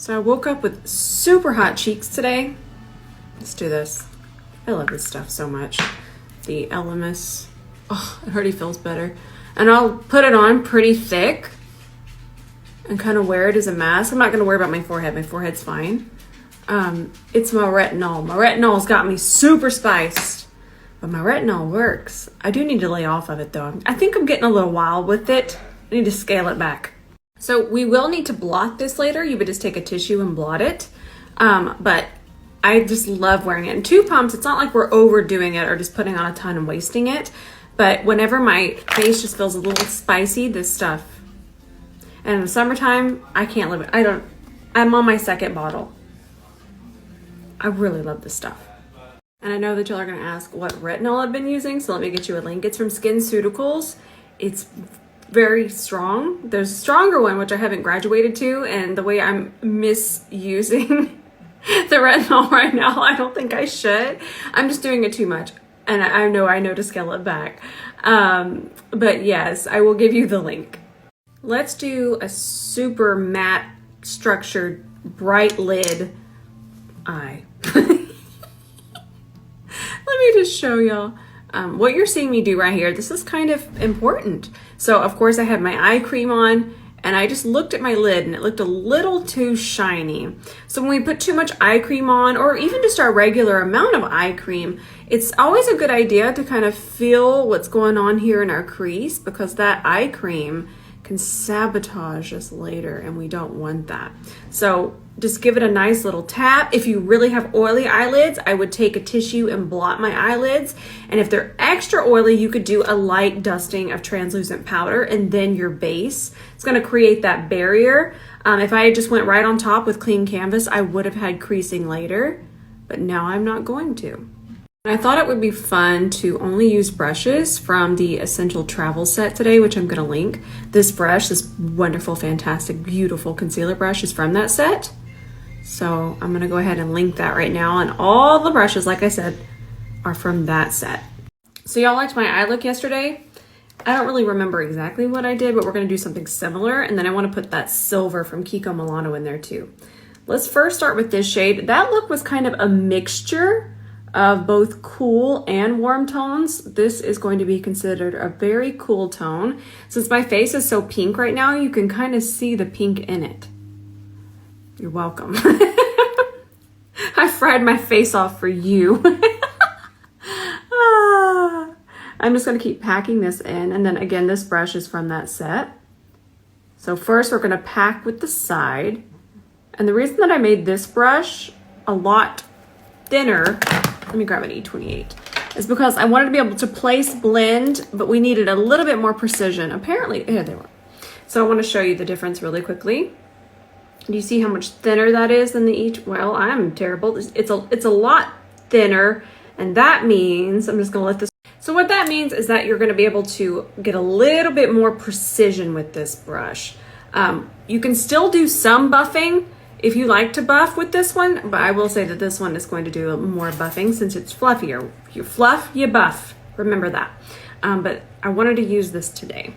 So I woke up with super hot cheeks today. Let's do this. I love this stuff so much. The Elemis. Oh, it already feels better. And I'll put it on pretty thick and kind of wear it as a mask. I'm not going to worry about my forehead. My forehead's fine. It's my retinol. My retinol's got me super spiced. But my retinol works. I do need to lay off of it though. I think I'm getting a little wild with it. I need to scale it back. So we will need to blot this later. You would just take a tissue and blot it. But I just love wearing it. And 2 pumps, it's not like we're overdoing it or just putting on a ton and wasting it. But whenever my face just feels a little spicy, this stuff. And in the summertime, I can't live it. I'm on my 2nd bottle. I really love this stuff. And I know that y'all are gonna ask what retinol I've been using, so let me get you a link. It's from SkinCeuticals. It's very strong. There's a stronger one, which I haven't graduated to, and the way I'm misusing the retinol right now, I don't think I should. I'm just doing it too much, and I know to scale it back. But yes, I will give you the link. Let's do a super matte, structured, bright lid eye. Let me just show y'all. What you're seeing me do right here, this is kind of important. So of course I had my eye cream on and I just looked at my lid and it looked a little too shiny. So when we put too much eye cream on, or even just our regular amount of eye cream, it's always a good idea to kind of feel what's going on here in our crease, because that eye cream can sabotage us later and we don't want that. So just give it a nice little tap. If you really have oily eyelids, I would take a tissue and blot my eyelids. And if they're extra oily, you could do a light dusting of translucent powder and then your base. It's gonna create that barrier. If I just went right on top with clean canvas, I would have had creasing later, but now I'm not going to. I thought it would be fun to only use brushes from the Essential Travel set today, which I'm going to link. This brush, this wonderful, fantastic, beautiful concealer brush is from that set. So I'm going to go ahead and link that right now. And all the brushes, like I said, are from that set. So y'all liked my eye look yesterday. I don't really remember exactly what I did, but we're going to do something similar. And then I want to put that silver from Kiko Milano in there too. Let's first start with this shade. That look was kind of a mixture of both cool and warm tones. This is going to be considered a very cool tone. Since my face is so pink right now, you can kind of see the pink in it. You're welcome. I fried my face off for you. I'm just gonna keep packing this in, and then again, this brush is from that set. So first we're gonna pack with the side. And the reason that I made this brush a lot thinner, let me grab an E28, is because I wanted to be able to place blend, but we needed a little bit more precision. Apparently, here they were. So I want to show you the difference really quickly. Do you see how much thinner that is than the E? Well, I'm terrible. It's a lot thinner, and that means, I'm just gonna let this. So what that means is that you're gonna be able to get a little bit more precision with this brush. You can still do some buffing if you like to buff with this one, but I will say that this one is going to do more buffing since it's fluffier. You fluff, you buff. Remember that. But I wanted to use this today.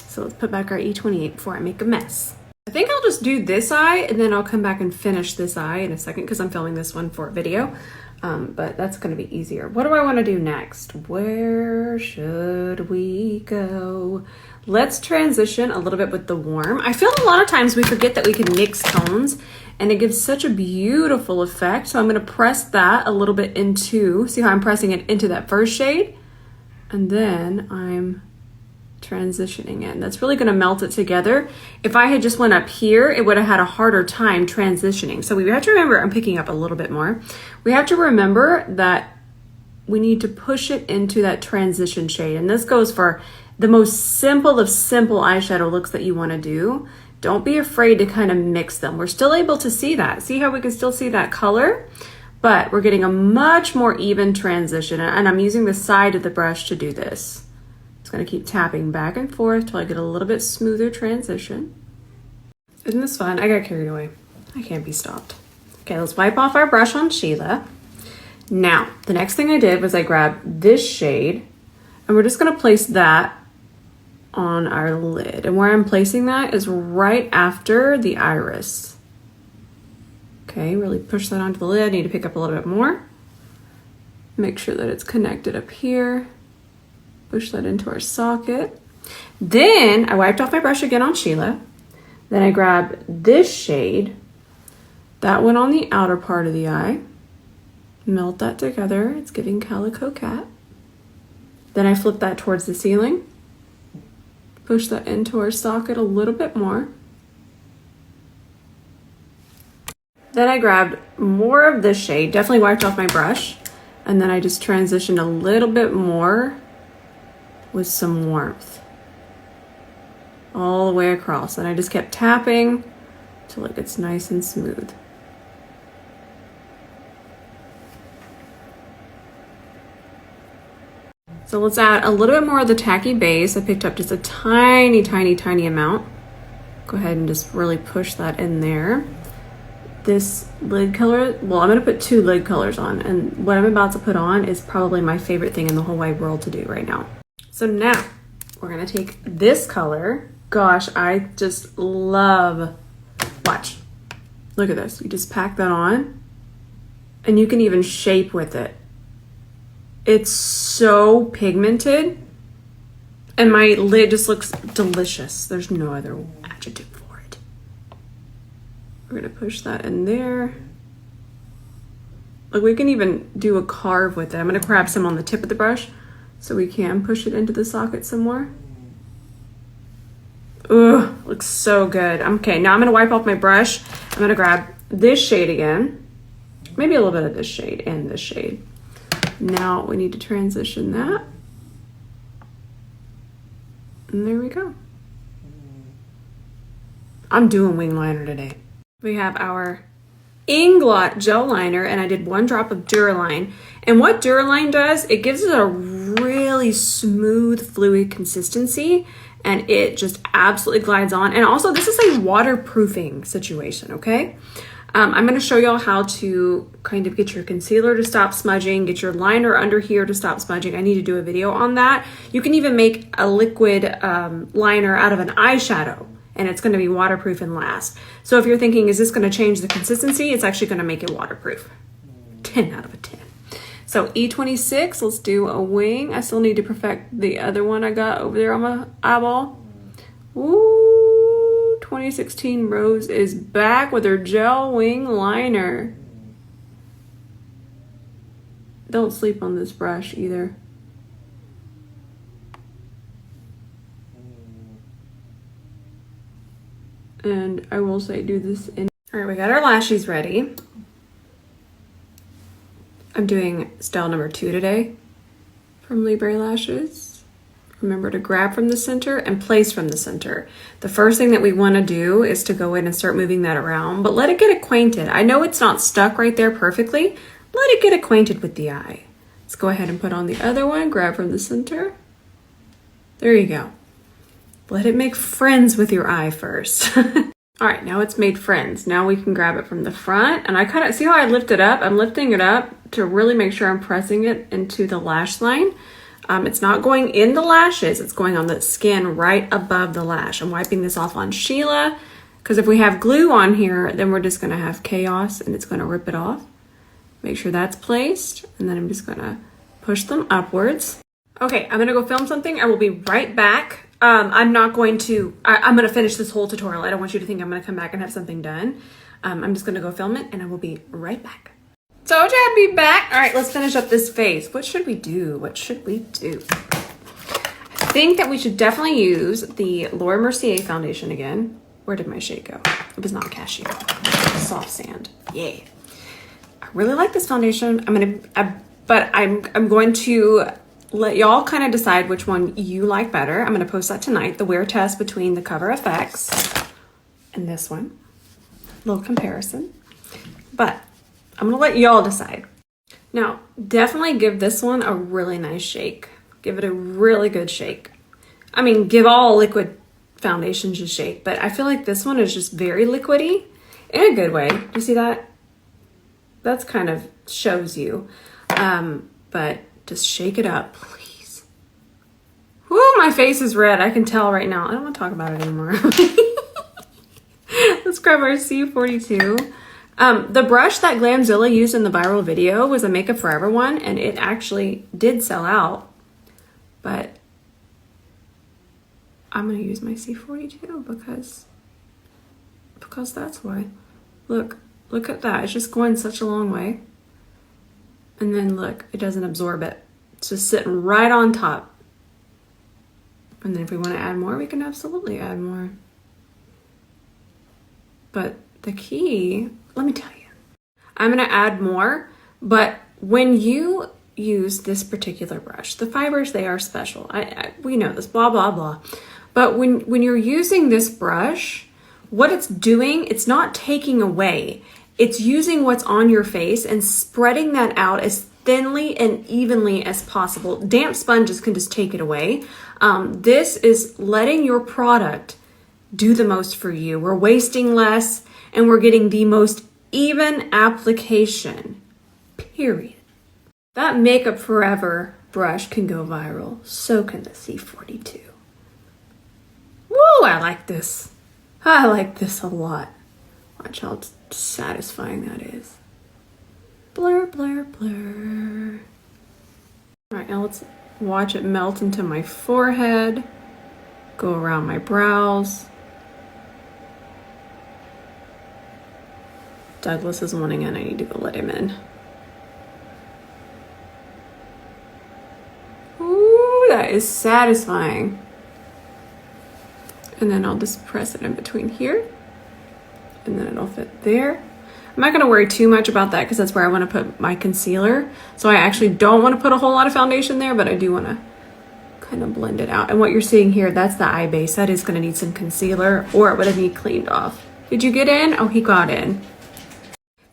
So let's put back our E28 before I make a mess. I think I'll just do this eye and then I'll come back and finish this eye in a second because I'm filming this one for a video. But that's gonna be easier. What do I wanna do next? Where should we go? Let's transition a little bit with the warm. I feel a lot of times we forget that we can mix tones and it gives such a beautiful effect. So I'm gonna press that a little bit into, see how I'm pressing it into that first shade? And then I'm transitioning in. That's really gonna melt it together. If I had just went up here, it would have had a harder time transitioning. So we have to remember, I'm picking up a little bit more. We have to remember that we need to push it into that transition shade. And this goes for the most simple of simple eyeshadow looks that you wanna do. Don't be afraid to kind of mix them. We're still able to see that. See how we can still see that color? But we're getting a much more even transition. And I'm using the side of the brush to do this. It's gonna keep tapping back and forth till I get a little bit smoother transition. Isn't this fun? I got carried away. I can't be stopped. Okay, let's wipe off our brush on Sheila. Now, the next thing I did was I grabbed this shade and we're just gonna place that on our lid. And where I'm placing that is right after the iris. Okay, really push that onto the lid. I need to pick up a little bit more. Make sure that it's connected up here. Push that into our socket. Then I wiped off my brush again on Sheila. Then I grabbed this shade. That went on the outer part of the eye. Melt that together. It's giving Calico Cat. Then I flip that towards the ceiling. Push that into our socket a little bit more. Then I grabbed more of this shade, definitely wiped off my brush, and then I just transitioned a little bit more with some warmth all the way across. And I just kept tapping till it gets nice and smooth. So let's add a little bit more of the tacky base. I picked up just a tiny, tiny, tiny amount. Go ahead and just really push that in there. This lid color, well, I'm gonna put 2 lid colors on, and what I'm about to put on is probably my favorite thing in the whole wide world to do right now. So now we're gonna take this color. Gosh, I just love, watch, look at this. You just pack that on and you can even shape with it. It's so pigmented and my lid just looks delicious. There's no other adjective for it. We're gonna push that in there. Like we can even do a carve with it. I'm gonna grab some on the tip of the brush so we can push it into the socket some more. Ooh, looks so good. Okay, now I'm gonna wipe off my brush. I'm gonna grab this shade again. Maybe a little bit of this shade and this shade. Now we need to transition that. And there we go. I'm doing wing liner today. We have our Inglot gel liner, and I did 1 drop of Duraline. And what Duraline does, it gives it a really smooth, fluid consistency, and it just absolutely glides on. And also, this is a waterproofing situation, okay? I'm gonna show y'all how to kind of get your concealer to stop smudging, get your liner under here to stop smudging. I need to do a video on that. You can even make a liquid liner out of an eyeshadow, and it's gonna be waterproof and last. So if you're thinking, is this gonna change the consistency? It's actually gonna make it waterproof. 10 out of a 10. So E26, let's do a wing. I still need to perfect the other one I got over there on my eyeball. Ooh, 2016 Rose is back with her gel wing liner. Don't sleep on this brush either. And I will say, do this in. All right, we got our lashes ready. I'm doing style number 2 today from Libre Lashes. Remember to grab from the center and place from the center. The first thing that we want to do is to go in and start moving that around, but let it get acquainted. I know it's not stuck right there perfectly. Let it get acquainted with the eye. Let's go ahead and put on the other one, grab from the center. There you go. Let it make friends with your eye first. All right, now it's made friends. Now we can grab it from the front, and I kind of, see how I lift it up? I'm lifting it up to really make sure I'm pressing it into the lash line. It's not going in the lashes, it's going on the skin right above the lash. I'm wiping this off on Sheila, because if we have glue on here, then we're just gonna have chaos and it's gonna rip it off. Make sure that's placed, and then I'm just gonna push them upwards. Okay, I'm gonna go film something. I will be right back. I'm going to finish this whole tutorial. I don't want you to think I'm gonna come back and have something done. I'm just gonna go film it and I will be right back. So glad to be back. All right, let's finish up this face. What should we do? What should we do? I think that we should definitely use the Laura Mercier foundation again. Where did my shade go? It was not cashew. Soft sand. Yay. I really like this foundation. But I'm going to let y'all kind of decide which one you like better. I'm going to post that tonight, the wear test between the Cover FX and this one. Little comparison. But I'm going to let y'all decide. Now, definitely give this one a really nice shake. Give it a really good shake. I mean, give all liquid foundations a shake, but I feel like this one is just very liquidy in a good way. You see that? That's kind of shows you. But just shake it up, please. Woo, my face is red. I can tell right now. I don't want to talk about it anymore. Let's grab our C42. The brush that Glamzilla used in the viral video was a Makeup Forever one, and it actually did sell out. But I'm gonna use my C42 because that's why. Look at that. It's just going such a long way. And then look, it doesn't absorb it. It's just sitting right on top. And then if we want to add more, we can absolutely add more. But the key, let me tell you, I'm going to add more, but when you use this particular brush, the fibers, they are special. We know this, blah, blah, blah. But when you're using this brush, what it's doing, it's not taking away. It's using what's on your face and spreading that out as thinly and evenly as possible. Damp sponges can just take it away. This is letting your product do the most for you. We're wasting less and we're getting the most even application, period. That Makeup Forever brush can go viral. So can the C42. Woo, I like this. I like this a lot. Watch how satisfying that is. Blur, blur, blur. All right, now let's watch it melt into my forehead, go around my brows. Douglas is wanting in. I need to go let him in. Ooh, that is satisfying. And then I'll just press it in between here. And then it'll fit there. I'm not gonna worry too much about that because that's where I wanna put my concealer. So I actually don't wanna put a whole lot of foundation there, but I do wanna kind of blend it out. And what you're seeing here, that's the eye base. That is gonna need some concealer or it would have need cleaned off. Did you get in? Oh, he got in.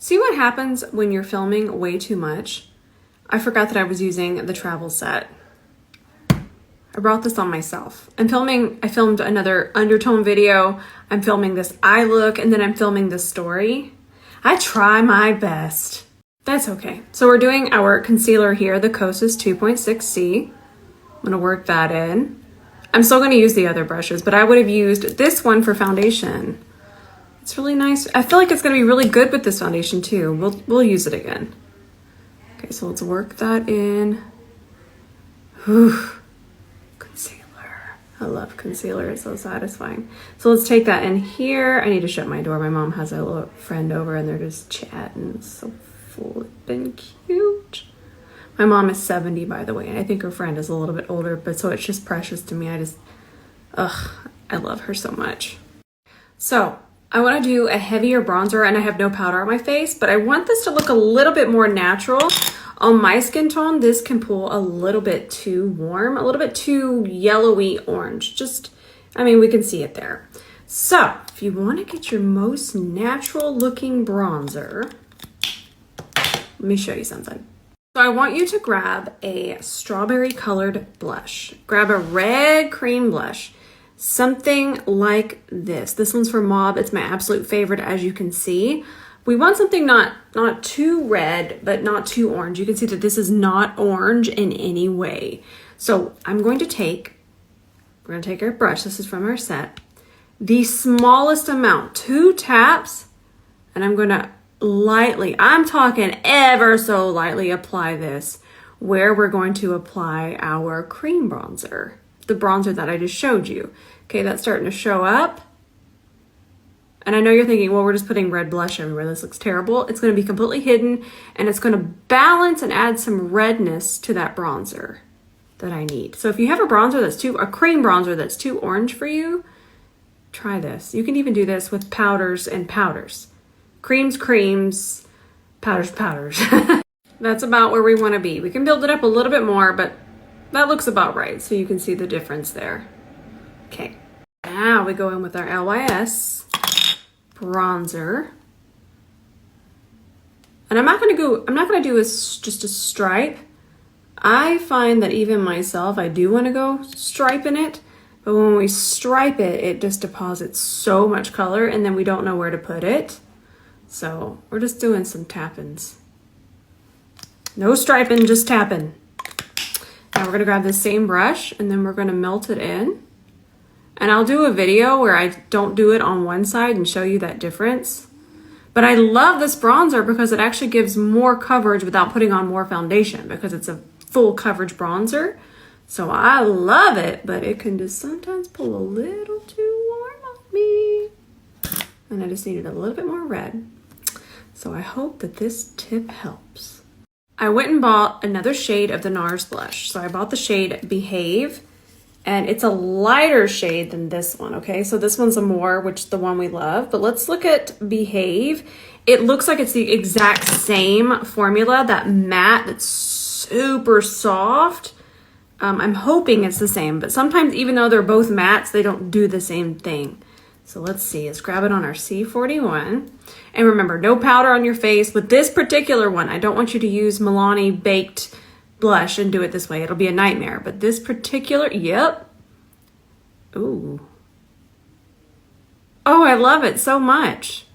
See what happens when you're filming way too much? I forgot that I was using the travel set. I brought this on myself. I filmed another undertone video. I'm filming this eye look, and then I'm filming this story. I try my best. That's okay. So we're doing our concealer here, the Kosas 2.6C. I'm gonna work that in. I'm still gonna use the other brushes, but I would have used this one for foundation. It's really nice. I feel like it's gonna be really good with this foundation too. We'll use it again. Okay, so let's work that in. Whew. I love concealer, it's so satisfying. So let's take that in here. I need to shut my door. My mom has a little friend over and they're just chatting. It's so flippin' cute. My mom is 70, by the way, and I think her friend is a little bit older, but so it's just precious to me. I love her so much. So I wanna do a heavier bronzer and I have no powder on my face, but I want this to look a little bit more natural. On my skin tone, this can pull a little bit too warm, a little bit too yellowy orange. We can see it there. So if you want to get your most natural looking bronzer, let me show you something. So I want you to grab a strawberry colored blush. Grab a red cream blush, something like this. This one's for Mauve. It's my absolute favorite, as you can see. We want something not too red, but not too orange. You can see that this is not orange in any way. So we're going to take our brush, this is from our set, the smallest amount, 2 taps, and I'm gonna lightly, I'm talking ever so lightly, apply this where we're going to apply our cream bronzer, the bronzer that I just showed you. Okay, that's starting to show up. And I know you're thinking, well, we're just putting red blush everywhere. This looks terrible. It's going to be completely hidden and it's going to balance and add some redness to that bronzer that I need. So if you have a cream bronzer that's too orange for you, try this. You can even do this with powders and powders. Creams, powders. That's about where we want to be. We can build it up a little bit more, but that looks about right. So you can see the difference there. Okay. Now we go in with our LYS bronzer, and I'm not gonna do just a stripe. I find that even myself, I do want to go striping it, but when we stripe it, it just deposits so much color, and then we don't know where to put it. So we're just doing some tappings. No striping, just tapping. Now we're gonna grab the same brush, and then we're gonna melt it in. And I'll do a video where I don't do it on one side and show you that difference. But I love this bronzer because it actually gives more coverage without putting on more foundation because it's a full coverage bronzer. So I love it, but it can just sometimes pull a little too warm on me. And I just needed a little bit more red. So I hope that this tip helps. I went and bought another shade of the NARS blush. So I bought the shade Behave, and it's a lighter shade than this one, okay? So this one's a more, which is the one we love, but let's look at Behave. It looks like it's the exact same formula, that matte that's super soft. I'm hoping it's the same, but sometimes even though they're both mattes, they don't do the same thing. So let's see, let's grab it on our C41. And remember, no powder on your face. With this particular one, I don't want you to use Milani Baked blush and do it this way. It'll be a nightmare. But this particular, yep. Ooh. Oh, I love it so much.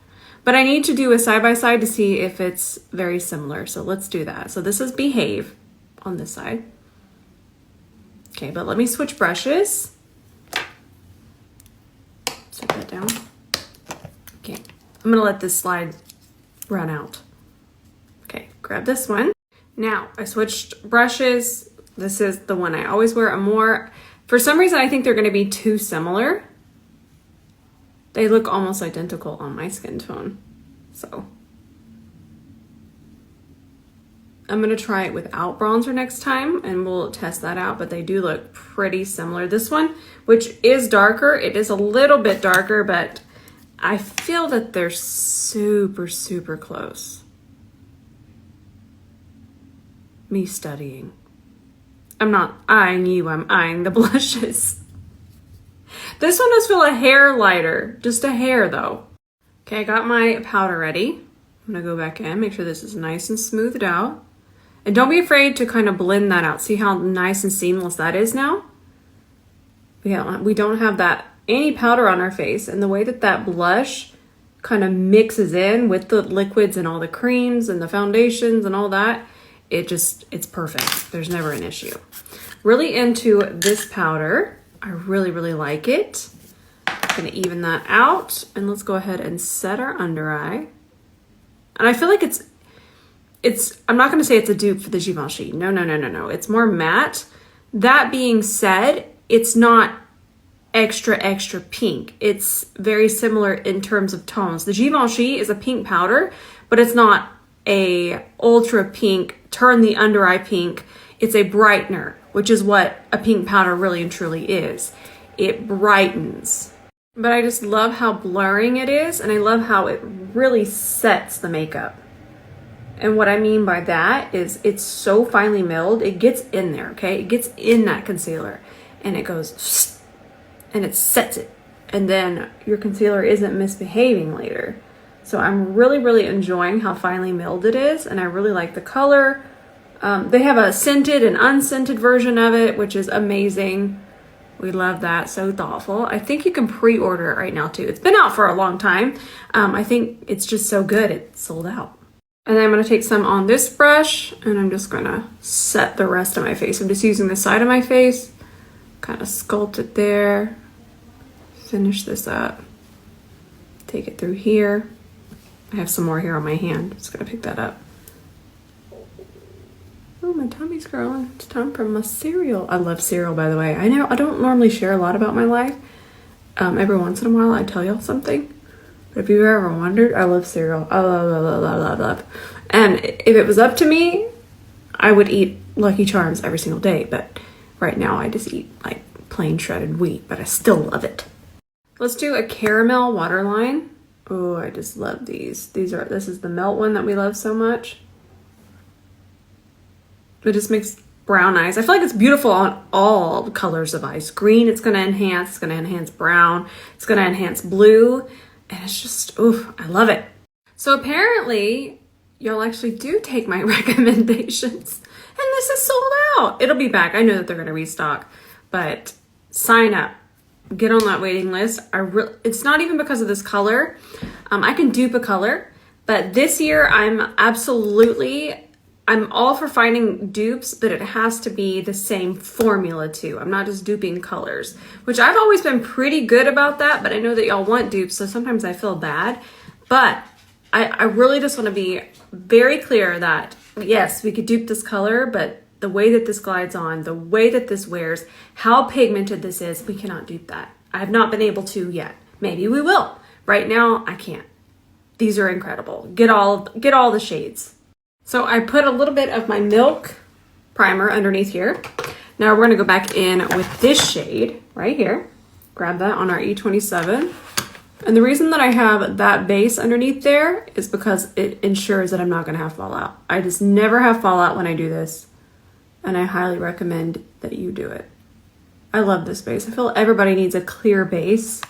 But I need to do a side-by-side to see if it's very similar. So let's do that. So this is Behave on this side. Okay, but let me switch brushes. Set that down. Okay, I'm gonna let this slide run out. Okay, grab this one. Now, I switched brushes. This is the one I always wear. For some reason, I think they're gonna be too similar. They look almost identical on my skin tone. So, I'm gonna try it without bronzer next time and we'll test that out, but they do look pretty similar. This one, which is darker, it is a little bit darker, but I feel that they're super, super close. Me studying. I'm not eyeing you, I'm eyeing the blushes. This one does feel a hair lighter, just a hair though. Okay, I got my powder ready. I'm gonna go back in, make sure this is nice and smoothed out. And don't be afraid to kind of blend that out. See how nice and seamless that is now? We don't have that any powder on our face, and the way that that blush kind of mixes in with the liquids and all the creams and the foundations and all that, it's perfect. There's never an issue. Really into this powder. I really, really like it. I'm gonna even that out, and let's go ahead and set our under eye. And I feel like I'm not gonna say it's a dupe for the Givenchy. No. It's more matte. That being said, it's not extra, extra pink. It's very similar in terms of tones. The Givenchy is a pink powder, but it's not a ultra pink, turn the under eye pink. It's a brightener, which is what a pink powder really and truly is. It brightens. But I just love how blurring it is, and I love how it really sets the makeup. And what I mean by that is it's so finely milled, it gets in there, okay? It gets in that concealer and it goes and it sets it. And then your concealer isn't misbehaving later. So I'm really, really enjoying how finely milled it is, and I really like the color. They have a scented and unscented version of it, which is amazing. We love that, so thoughtful. I think you can pre-order it right now too. It's been out for a long time. I think it's just so good, it's sold out. And then I'm gonna take some on this brush and I'm just gonna set the rest of my face. I'm just using the side of my face, kind of sculpt it there, finish this up, take it through here. I have some more here on my hand, just gonna pick that up. Oh, my tummy's growing. It's time for my cereal. I love cereal, by the way. I know I don't normally share a lot about my life. Every once in a while I tell y'all something. If you've ever wondered, I love cereal. I love. And if it was up to me, I would eat Lucky Charms every single day. But right now I just eat like plain shredded wheat, but I still love it. Let's do a caramel waterline. Oh, I just love these. This is the melt one that we love so much. It just makes brown eyes. I feel like it's beautiful on all colors of eyes. Green, it's gonna enhance brown, it's gonna enhance blue. And it's just, oof, I love it. So apparently, y'all actually do take my recommendations. And this is sold out. It'll be back. I know that they're going to restock. But sign up. Get on that waiting list. It's not even because of this color. I can dupe a color. But this year, I'm all for finding dupes, but it has to be the same formula too. I'm not just duping colors, which I've always been pretty good about that, but I know that y'all want dupes, so sometimes I feel bad. But I really just want to be very clear that, yes, we could dupe this color, but the way that this glides on, the way that this wears, how pigmented this is, we cannot dupe that. I have not been able to yet. Maybe we will. Right now, I can't. These are incredible. Get all the shades. So I put a little bit of my Milk primer underneath here. Now we're gonna go back in with this shade right here. Grab that on our E27. And the reason that I have that base underneath there is because it ensures that I'm not gonna have fallout. I just never have fallout when I do this. And I highly recommend that you do it. I love this base. I feel everybody needs a clear base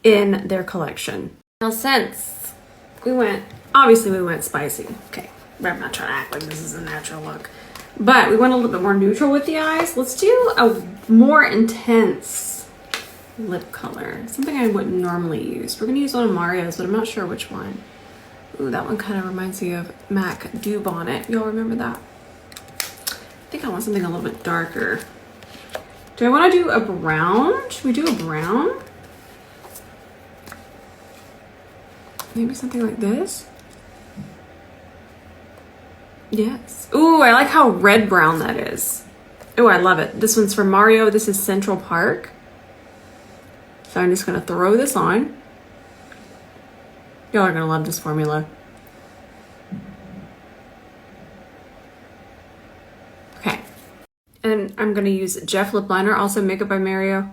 in their collection. Now since we went spicy. Okay, I'm not trying to act like this is a natural look. But we went a little bit more neutral with the eyes. Let's do a more intense lip color. Something I wouldn't normally use. We're gonna use one of Mario's, but I'm not sure which one. Ooh, that one kind of reminds me of MAC Dew Bonnet. Y'all remember that? I think I want something a little bit darker. Do I want to do a brown? Should we do a brown? Maybe something like this? Yes. Ooh, I like how red brown that is. Ooh, I love it. This one's from Mario. This is Central Park. So I'm just going to throw this on. Y'all are going to love this formula. Okay. And I'm going to use Jeff Lip Liner, also Makeup by Mario.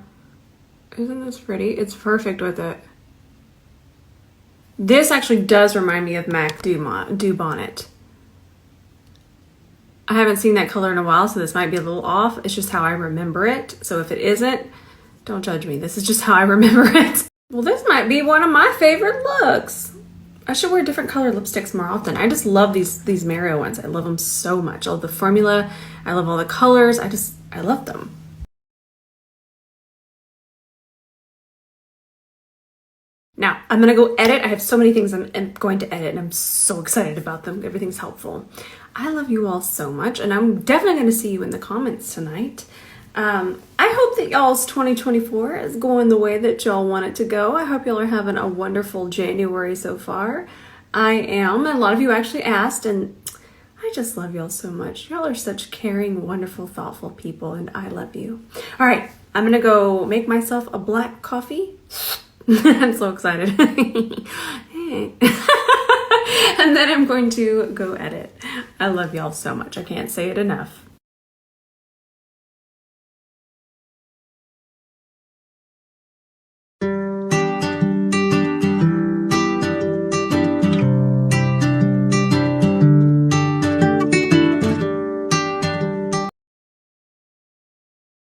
Isn't this pretty? It's perfect with it. This actually does remind me of MAC Dew Bonnet. I haven't seen that color in a while, so this might be a little off. It's just how I remember it. So if it isn't, don't judge me. This is just how I remember it. Well, this might be one of my favorite looks. I should wear different colored lipsticks more often. I just love these Mario ones. I love them so much. I love the formula. I love all the colors. I love them. Now, I'm gonna go edit. I have so many things I'm going to edit and I'm so excited about them. Everything's helpful. I love you all so much and I'm definitely gonna see you in the comments tonight. I hope that y'all's 2024 is going the way that y'all want it to go. I hope y'all are having a wonderful January so far. I am. A lot of you actually asked and I just love y'all so much. Y'all are such caring, wonderful, thoughtful people and I love you. All right, I'm gonna go make myself a black coffee. I'm so excited. And then I'm going to go edit. I love y'all so much. I can't say it enough.